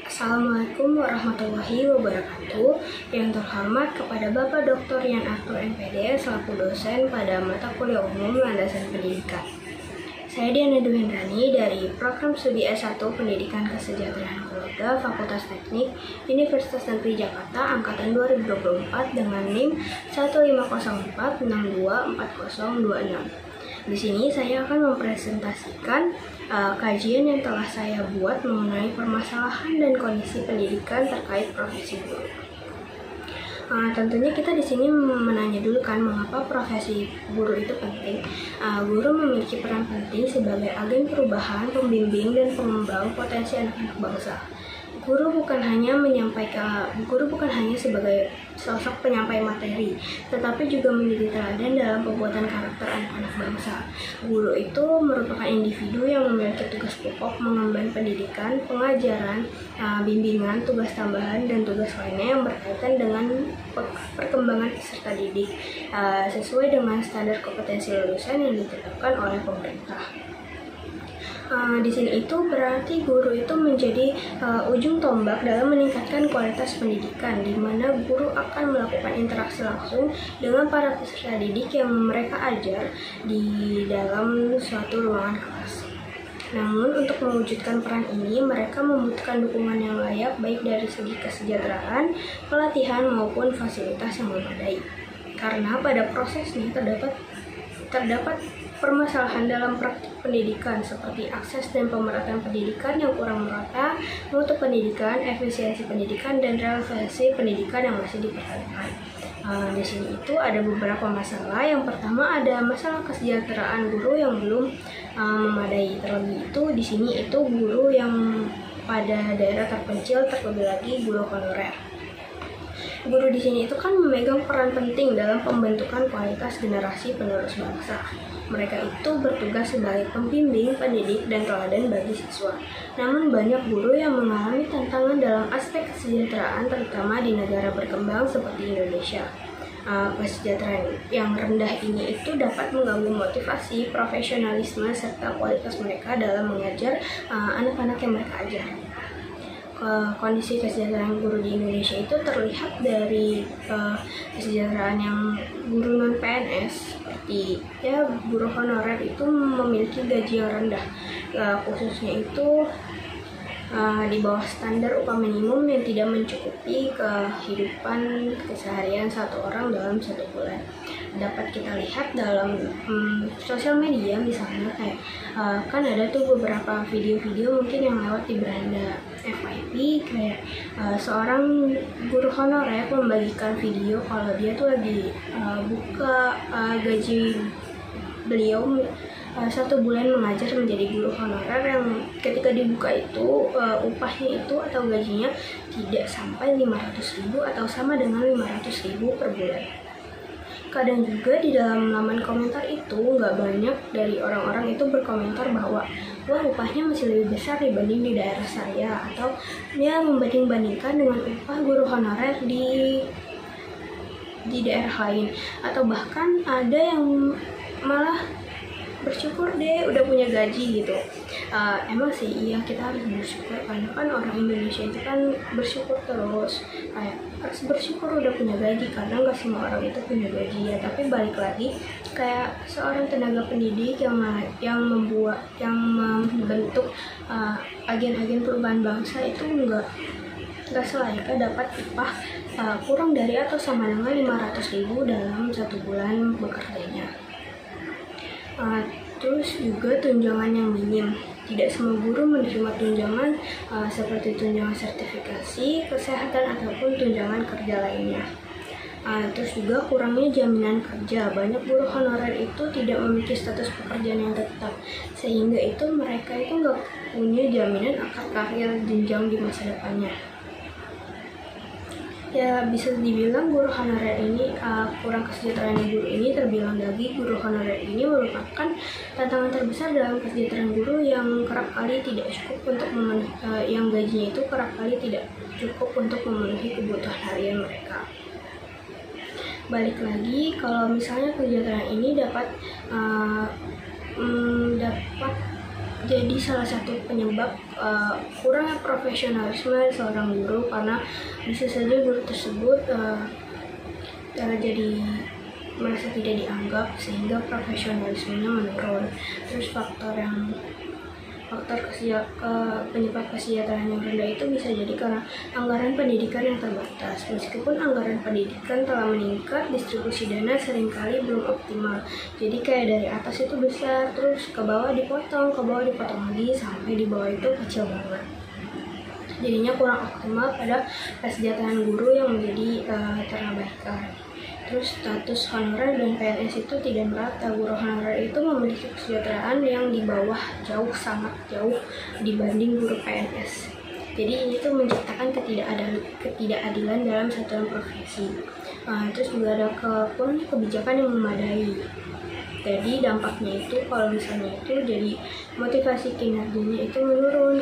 Assalamualaikum warahmatullahi wabarakatuh. Yang terhormat kepada Bapak Dr. Yan Arthur MPD selaku dosen pada mata kuliah umum landasan pendidikan. Saya Diana Duhendrani dari Program Studi S1 Pendidikan Kesejahteraan Keluarga Fakultas Teknik Universitas Negeri Jakarta Angkatan 2024 dengan NIM 15046240226. Di sini saya akan mempresentasikan kajian yang telah saya buat mengenai permasalahan dan kondisi pendidikan terkait profesi guru. Tentunya kita di sini menanya dulu kan mengapa profesi guru itu penting. Guru memiliki peran penting sebagai agen perubahan, pembimbing dan pengembang potensi anak-anak bangsa. Guru bukan hanya sebagai sosok penyampai materi, tetapi juga menjadi teladan dalam pembuatan karakter anak-anak bangsa. Guru itu merupakan individu yang memiliki tugas pokok mengemban pendidikan, pengajaran, bimbingan, tugas tambahan, dan tugas lainnya yang berkaitan dengan perkembangan peserta didik sesuai dengan standar kompetensi lulusan yang ditetapkan oleh pemerintah. Di sini itu berarti guru itu menjadi ujung tombak dalam meningkatkan kualitas pendidikan, di mana guru akan melakukan interaksi langsung dengan para peserta didik yang mereka ajar di dalam suatu ruangan kelas. Namun untuk mewujudkan peran ini, mereka membutuhkan dukungan yang layak baik dari segi kesejahteraan, pelatihan maupun fasilitas yang memadai. Karena pada prosesnya terdapat permasalahan dalam praktik pendidikan seperti akses dan pemerataan pendidikan yang kurang merata, mutu pendidikan, efisiensi pendidikan, dan relevansi pendidikan yang masih dipertanyakan. Di sini itu ada beberapa masalah. Yang pertama ada masalah kesejahteraan guru yang belum memadai. Terlebih itu di sini itu guru yang pada daerah terpencil, terlebih lagi guru honorer. Guru di sini itu kan memegang peran penting dalam pembentukan kualitas generasi penerus bangsa. Mereka itu bertugas sebagai pembimbing, pendidik, dan teladan bagi siswa. Namun banyak guru yang mengalami tantangan dalam aspek kesejahteraan, terutama di negara berkembang seperti Indonesia. Kesejahteraan yang rendah ini itu dapat mengganggu motivasi, profesionalisme, serta kualitas mereka dalam mengajar anak-anak yang mereka ajar. Kondisi kesejahteraan guru di Indonesia itu terlihat dari kesejahteraan yang guru non PNS seperti guru honorer itu memiliki gaji yang rendah, khususnya itu di bawah standar upah minimum yang tidak mencukupi kehidupan keseharian satu orang dalam satu bulan. Dapat kita lihat dalam sosial media misalnya kayak kan ada tuh beberapa video-video mungkin yang lewat di beranda FYP kayak seorang guru honorer membagikan video kalau dia tuh lagi buka gaji beliau 1 bulan mengajar menjadi guru honorer yang ketika dibuka itu upahnya itu atau gajinya tidak sampai 500.000 atau sama dengan 500.000 per bulan. Kadang juga di dalam laman komentar itu nggak banyak dari orang-orang itu berkomentar bahwa wah upahnya masih lebih besar dibanding di daerah saya, atau dia membanding-bandingkan dengan upah guru honorer di daerah lain, atau bahkan ada yang malah bersyukur deh udah punya gaji gitu. Emang sih iya kita harus bersyukur karena kan orang Indonesia itu kan bersyukur terus, kayak harus bersyukur udah punya gaji karena nggak semua orang itu punya gaji ya. Tapi balik lagi kayak seorang tenaga pendidik yang membentuk agen-agen perubahan bangsa itu nggak selayaknya dapat upah kurang dari atau sama dengan 500.000 dalam 1 bulan bekerjanya. Terus juga tunjangan yang minim. Tidak semua guru menerima tunjangan seperti tunjangan sertifikasi, kesehatan, ataupun tunjangan kerja lainnya. Terus juga kurangnya jaminan kerja. Banyak guru honorer itu tidak memiliki status pekerjaan yang tetap, sehingga itu mereka itu nggak punya jaminan akan karir jenjang di masa depannya. Ya bisa dibilang guru honorer ini kurang kesejahteraan guru ini. Terbilang lagi guru honorer ini merupakan tantangan terbesar dalam kesejahteraan guru yang kerap kali tidak cukup untuk yang gajinya itu kerap kali tidak cukup untuk memenuhi kebutuhan harian mereka. Balik lagi kalau misalnya kesejahteraan ini dapat jadi salah satu penyebab kurangnya profesionalisme seorang guru, karena bisa saja guru tersebut jadi merasa tidak dianggap sehingga profesionalismenya menurun. Terus penyebab kesejahteraan yang rendah itu bisa jadi karena anggaran pendidikan yang terbatas. Meskipun anggaran pendidikan telah meningkat, distribusi dana seringkali belum optimal. Jadi kayak dari atas itu besar, terus ke bawah dipotong lagi, sampai di bawah itu kecil banget. Jadinya kurang optimal pada kesejahteraan guru yang menjadi terabaikan. Terus status honorer dan PNS itu tidak merata. Guru honorer itu memiliki kesejahteraan yang di bawah sangat jauh dibanding guru PNS. Jadi ini tuh menciptakan ketidakadilan dalam satuan profesi. Terus juga ada kurangnya kebijakan yang memadai. Jadi dampaknya itu kalau misalnya itu jadi motivasi kinerjanya itu menurun,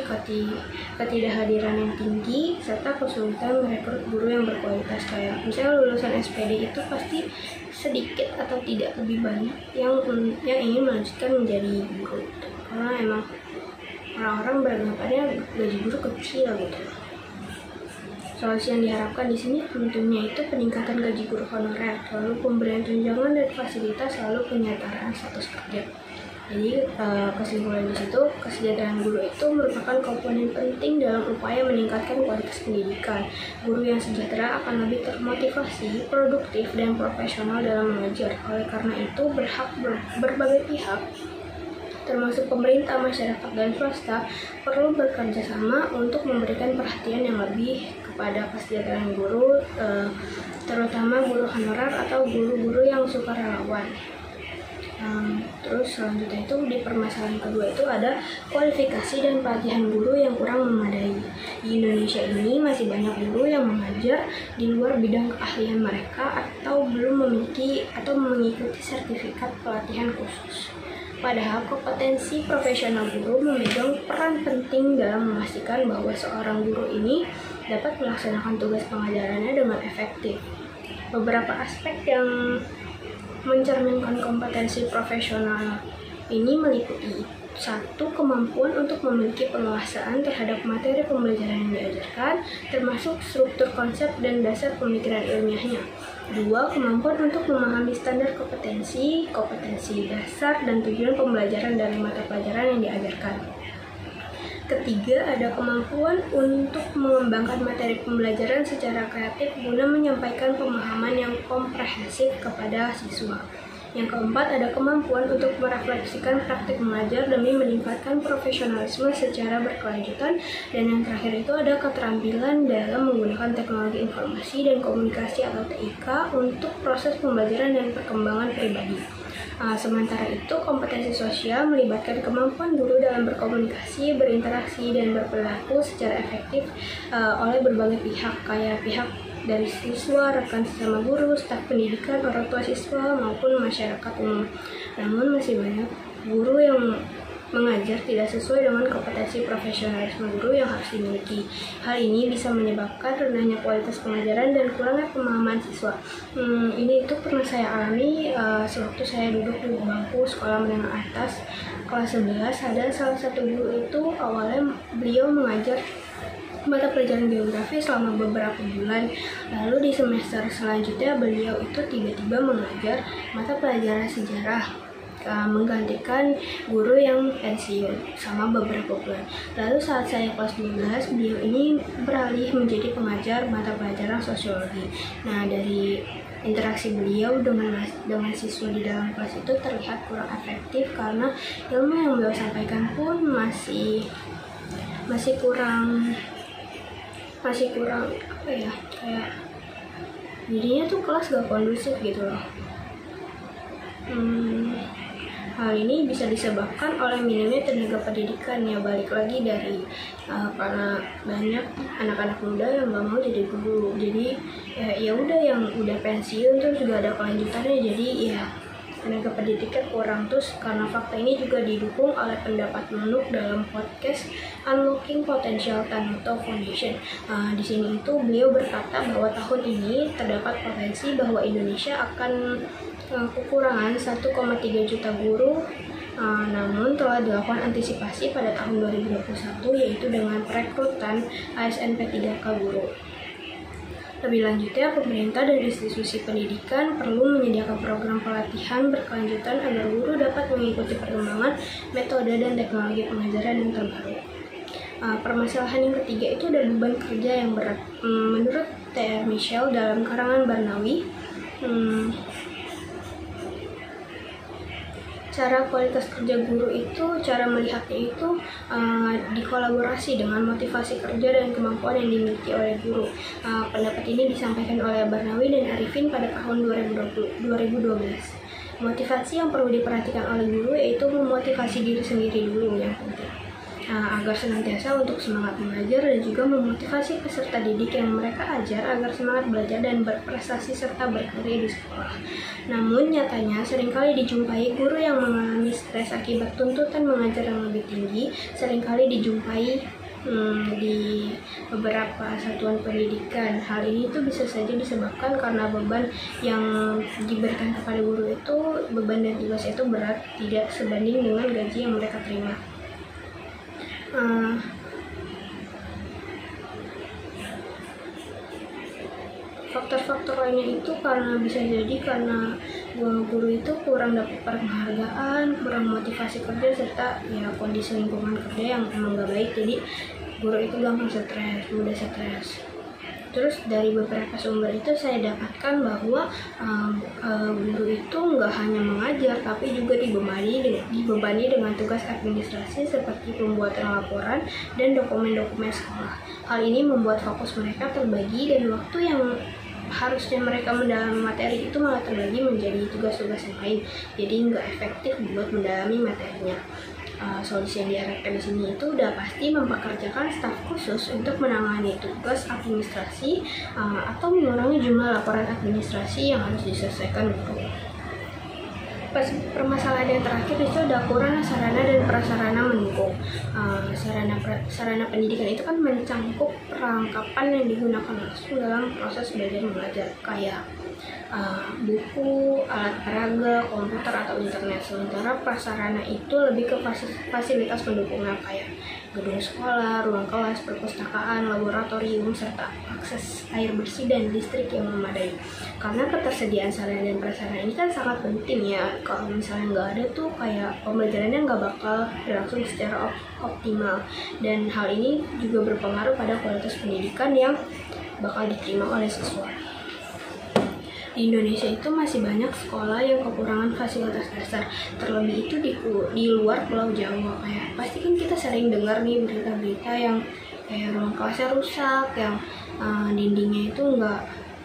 ketidakhadiran yang tinggi, serta kesulitan merekrut guru yang berkualitas. Kayak misalnya lulusan SPD itu pasti sedikit atau tidak lebih banyak yang ingin melanjutkan menjadi guru, karena emang orang-orang beranggapannya gaji guru kecil gitu. Solusi yang diharapkan di sini tentunya itu peningkatan gaji guru honorer, lalu pemberian tunjangan dan fasilitas, lalu penyetaraan status kerja. Jadi kesimpulan di situ, kesejahteraan guru itu merupakan komponen penting dalam upaya meningkatkan kualitas pendidikan. Guru yang sejahtera akan lebih termotivasi, produktif, dan profesional dalam mengajar. Oleh karena itu, berbagai pihak, termasuk pemerintah, masyarakat, dan swasta, perlu bekerja sama untuk memberikan perhatian yang lebih kepada kesejahteraan guru, terutama guru honorer atau guru-guru yang sukarelawan. Terus selanjutnya itu di permasalahan kedua itu ada kualifikasi dan pelatihan guru yang kurang memadai. Di Indonesia ini masih banyak guru yang mengajar di luar bidang keahlian mereka atau belum memiliki atau mengikuti sertifikat pelatihan khusus. Padahal kompetensi profesional guru memegang peran penting dalam memastikan bahwa seorang guru ini dapat melaksanakan tugas pengajarannya dengan efektif. Beberapa aspek yang mencerminkan kompetensi profesional ini meliputi: 1. Kemampuan untuk memiliki penguasaan terhadap materi pembelajaran yang diajarkan, termasuk struktur konsep dan dasar pemikiran ilmiahnya. 2. Kemampuan untuk memahami standar kompetensi dasar dan tujuan pembelajaran dari mata pelajaran yang diajarkan. Ketiga, ada kemampuan untuk mengembangkan materi pembelajaran secara kreatif guna menyampaikan pemahaman yang komprehensif kepada siswa. Yang keempat, ada kemampuan untuk merefleksikan praktik mengajar demi meningkatkan profesionalisme secara berkelanjutan. Dan yang terakhir itu ada keterampilan dalam menggunakan teknologi informasi dan komunikasi atau TIK untuk proses pembelajaran dan perkembangan pribadi. Sementara itu, kompetensi sosial melibatkan kemampuan guru dalam berkomunikasi, berinteraksi, dan berperilaku secara efektif oleh berbagai pihak, kayak pihak dari siswa, rekan sesama guru, staf pendidikan, orang tua siswa, maupun masyarakat umum. Namun masih banyak guru yang mengajar tidak sesuai dengan kompetensi profesionalisme guru yang harus dimiliki. Hal ini bisa menyebabkan rendahnya kualitas pengajaran dan kurangnya pemahaman siswa. Ini itu pernah saya alami sewaktu saya duduk di bangku sekolah menengah atas kelas 11. Ada salah satu guru itu awalnya beliau mengajar mata pelajaran geografi selama beberapa bulan. Lalu di semester selanjutnya beliau itu tiba-tiba mengajar mata pelajaran sejarah, menggantikan guru yang pensiun sama beberapa bulan. Lalu saat saya kelas 12, beliau ini beralih menjadi pengajar mata pelajaran sosiologi. Nah, dari interaksi beliau dengan siswa di dalam kelas itu terlihat kurang efektif karena ilmu yang beliau sampaikan pun masih kurang apa ya, kayak jadinya tuh kelas gak kondusif gitu loh. Hal ini bisa disebabkan oleh minimnya tenaga pendidikan, ya balik lagi dari karena banyak anak-anak muda yang nggak mau jadi guru. Jadi ya udah yang udah pensiun terus juga ada kelanjutannya, jadi ya tenaga pendidikan kurang. Terus karena fakta ini juga didukung oleh pendapat Menuk dalam podcast Unlocking Potential Tanuto Foundation. Di sini itu beliau berkata bahwa tahun ini terdapat potensi bahwa Indonesia akan kekurangan 1,3 juta guru Namun telah dilakukan antisipasi pada tahun 2021 yaitu dengan perekrutan ASN P3K guru. Lebih lanjutnya, pemerintah dan institusi pendidikan perlu menyediakan program pelatihan berkelanjutan agar guru dapat mengikuti perkembangan metode dan teknologi pengajaran yang terbaru. Permasalahan yang ketiga itu ada beban kerja yang berat. Menurut T.R. Michel dalam karangan Barnawi, cara kualitas kerja guru itu, cara melihatnya itu dikolaborasi dengan motivasi kerja dan kemampuan yang dimiliki oleh guru. Pendapat ini disampaikan oleh Barnawi dan Arifin pada tahun 2012. Motivasi yang perlu diperhatikan oleh guru yaitu memotivasi diri sendiri dulu yang penting. Agar senantiasa untuk semangat mengajar dan juga memotivasi peserta didik yang mereka ajar agar semangat belajar dan berprestasi serta berkarya di sekolah. Namun nyatanya seringkali dijumpai guru yang mengalami stres akibat tuntutan mengajar yang lebih tinggi, seringkali dijumpai di beberapa satuan pendidikan. Hal ini tuh bisa saja disebabkan karena beban yang diberikan kepada guru itu, beban dan tugas itu berat, tidak sebanding dengan gaji yang mereka terima. Faktor-faktor lainnya itu karena bisa jadi karena guru itu kurang dapat penghargaan, kurang motivasi kerja, serta ya kondisi lingkungan kerja yang emang gak baik, jadi guru itu gampang stres, mudah stres. Terus dari beberapa sumber itu saya dapatkan bahwa guru itu nggak hanya mengajar tapi juga dibebani dengan tugas administrasi seperti pembuatan laporan dan dokumen-dokumen sekolah. Hal ini membuat fokus mereka terbagi dan waktu yang harusnya mereka mendalami materi itu malah terbagi menjadi tugas-tugas yang lain. Jadi nggak efektif buat mendalami materinya. Solusi yang diharapkan di sini itu udah pasti mempekerjakan staf khusus untuk menangani tugas administrasi atau mengurangi jumlah laporan administrasi yang harus diselesaikan guru. Permasalahan yang terakhir itu ada kurang sarana dan prasarana mendukung. Sarana pendidikan itu kan mencangkup perlengkapan yang digunakan langsung dalam proses belajar mengajar, kayak buku, alat peraga, komputer atau internet. Sementara prasarana itu lebih ke fasilitas pendukungnya kayak gedung sekolah, ruang kelas, perpustakaan, laboratorium, serta akses air bersih dan listrik yang memadai. Karena ketersediaan sarana dan prasarana ini kan sangat penting ya. Kalau misalnya nggak ada tuh kayak pembelajarannya nggak bakal berlangsung secara optimal. Dan hal ini juga berpengaruh pada kualitas pendidikan yang bakal diterima oleh siswa. Di Indonesia itu masih banyak sekolah yang kekurangan fasilitas dasar, terlebih itu di luar Pulau Jawa. Kayak pasti kan kita sering dengar nih berita-berita yang kayak ruang kelasnya rusak, yang dindingnya itu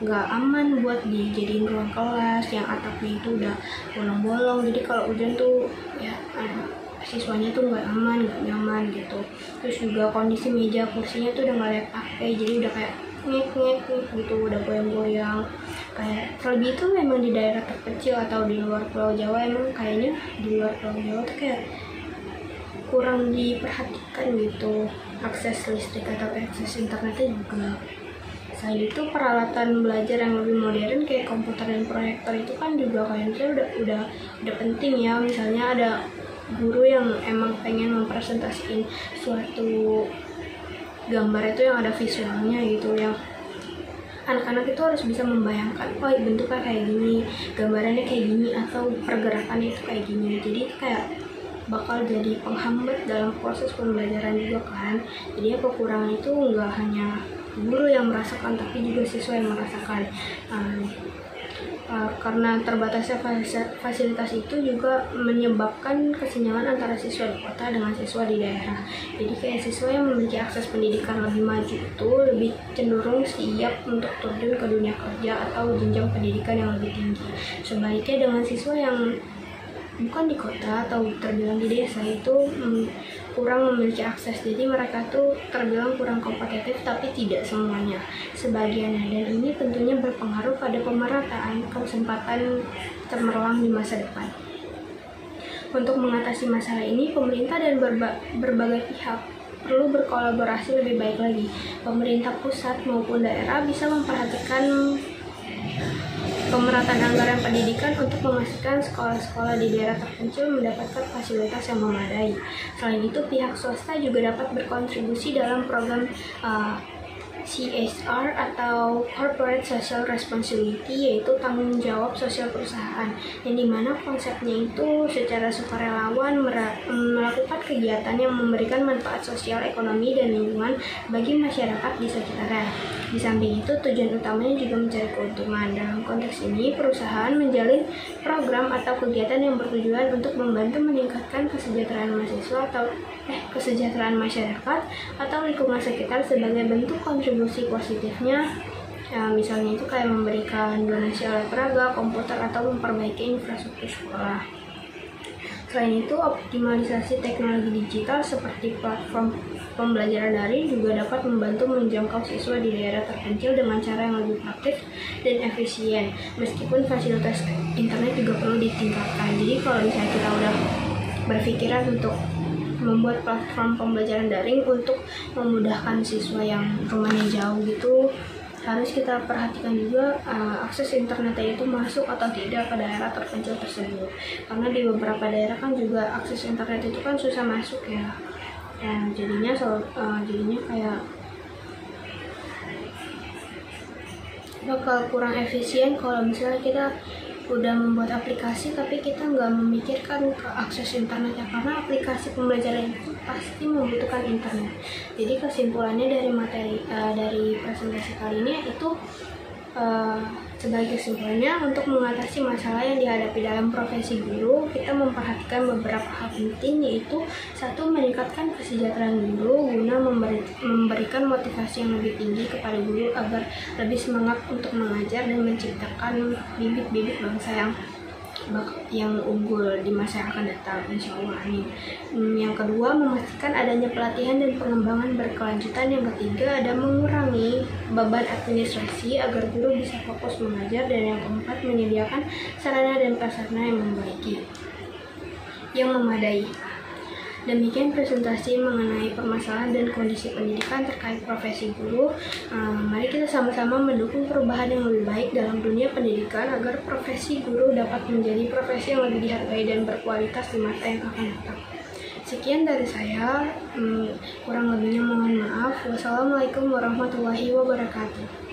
nggak aman buat dijadiin ruang kelas, yang atapnya itu udah bolong-bolong. Jadi kalau hujan tuh ya siswanya tuh nggak aman, nggak nyaman gitu. Terus juga kondisi meja kursinya tuh udah nggak layak pakai, jadi udah kayak ngek gitu, udah goyang-goyang. Kayak terlebih itu memang di daerah terpencil atau di luar Pulau Jawa, emang kayaknya di luar Pulau Jawa tuh kayak kurang diperhatikan gitu akses listrik atau akses internetnya juga. Selain itu peralatan belajar yang lebih modern kayak komputer dan proyektor itu kan juga kayaknya udah penting ya. Misalnya ada guru yang emang pengen mempresentasiin suatu gambar itu yang ada visualnya gitu, yang anak-anak itu harus bisa membayangkan, oh bentuknya kayak gini, gambarannya kayak gini, atau pergerakannya itu kayak gini. Jadi kayak bakal jadi penghambat dalam proses pembelajaran juga kan. Jadi kekurangan itu nggak hanya guru yang merasakan tapi juga siswa yang merasakan. Karena terbatasnya fasilitas itu juga menyebabkan kesenjangan antara siswa di kota dengan siswa di daerah. Jadi kayak siswa yang memiliki akses pendidikan lebih maju itu lebih cenderung siap untuk terjun ke dunia kerja atau jenjang pendidikan yang lebih tinggi. Sebaliknya dengan siswa yang bukan di kota atau terbilang di desa itu kurang memiliki akses, jadi mereka tuh terbilang kurang kompetitif, tapi tidak semuanya, sebagiannya, dan ini tentunya berpengaruh pada pemerataan kesempatan cemerlang di masa depan. Untuk mengatasi masalah ini, pemerintah dan berbagai pihak perlu berkolaborasi lebih baik lagi. Pemerintah pusat maupun daerah bisa memperhatikan pemerataan anggaran pendidikan untuk memastikan sekolah-sekolah di daerah terpencil mendapatkan fasilitas yang memadai. Selain itu, pihak swasta juga dapat berkontribusi dalam program CSR atau Corporate Social Responsibility, yaitu tanggung jawab sosial perusahaan, yang dimana konsepnya itu secara sukarelawan melakukan kegiatan yang memberikan manfaat sosial, ekonomi, dan lingkungan bagi masyarakat di sekitarnya. Di samping itu, tujuan utamanya juga mencari keuntungan. Dalam konteks ini, perusahaan menjalin program atau kegiatan yang bertujuan untuk membantu meningkatkan kesejahteraan mahasiswa atau kesejahteraan masyarakat atau lingkungan sekitar sebagai bentuk kontribusi positifnya. Misalnya itu kayak memberikan donasi alat peraga, komputer, atau memperbaiki infrastruktur sekolah. Selain itu, optimalisasi teknologi digital seperti platform pembelajaran daring juga dapat membantu menjangkau siswa di daerah terpencil dengan cara yang lebih praktis dan efisien. Meskipun fasilitas internet juga perlu ditingkatkan. Jadi kalau misalnya kita udah berpikiran untuk membuat platform pembelajaran daring untuk memudahkan siswa yang rumahnya jauh gitu, harus kita perhatikan juga akses internetnya itu masuk atau tidak ke daerah terpencil tersebut, karena di beberapa daerah kan juga akses internet itu kan susah masuk ya. Jadinya kayak bakal kurang efisien kalau misalnya kita udah membuat aplikasi tapi kita nggak memikirkan ke akses internetnya, karena aplikasi pembelajaran itu pasti membutuhkan internet. Jadi kesimpulannya dari dari presentasi kali ini itu sebagai kesimpulannya, untuk mengatasi masalah yang dihadapi dalam profesi guru, kita memperhatikan beberapa hal penting, yaitu satu, meningkatkan kesejahteraan guru guna memberikan motivasi yang lebih tinggi kepada guru agar lebih semangat untuk mengajar dan menciptakan bibit-bibit bangsa yang unggul di masa yang akan datang, insya Allah, amin. Yang kedua, memastikan adanya pelatihan dan pengembangan berkelanjutan. Yang ketiga, ada mengurangi beban administrasi agar guru bisa fokus mengajar. Dan yang keempat, menyediakan sarana dan prasarana yang memadai. Demikian presentasi mengenai permasalahan dan kondisi pendidikan terkait profesi guru. Mari kita sama-sama mendukung perubahan yang lebih baik dalam dunia pendidikan agar profesi guru dapat menjadi profesi yang lebih dihargai dan berkualitas di masa yang akan datang. Sekian dari saya, kurang lebihnya mohon maaf. Wassalamualaikum warahmatullahi wabarakatuh.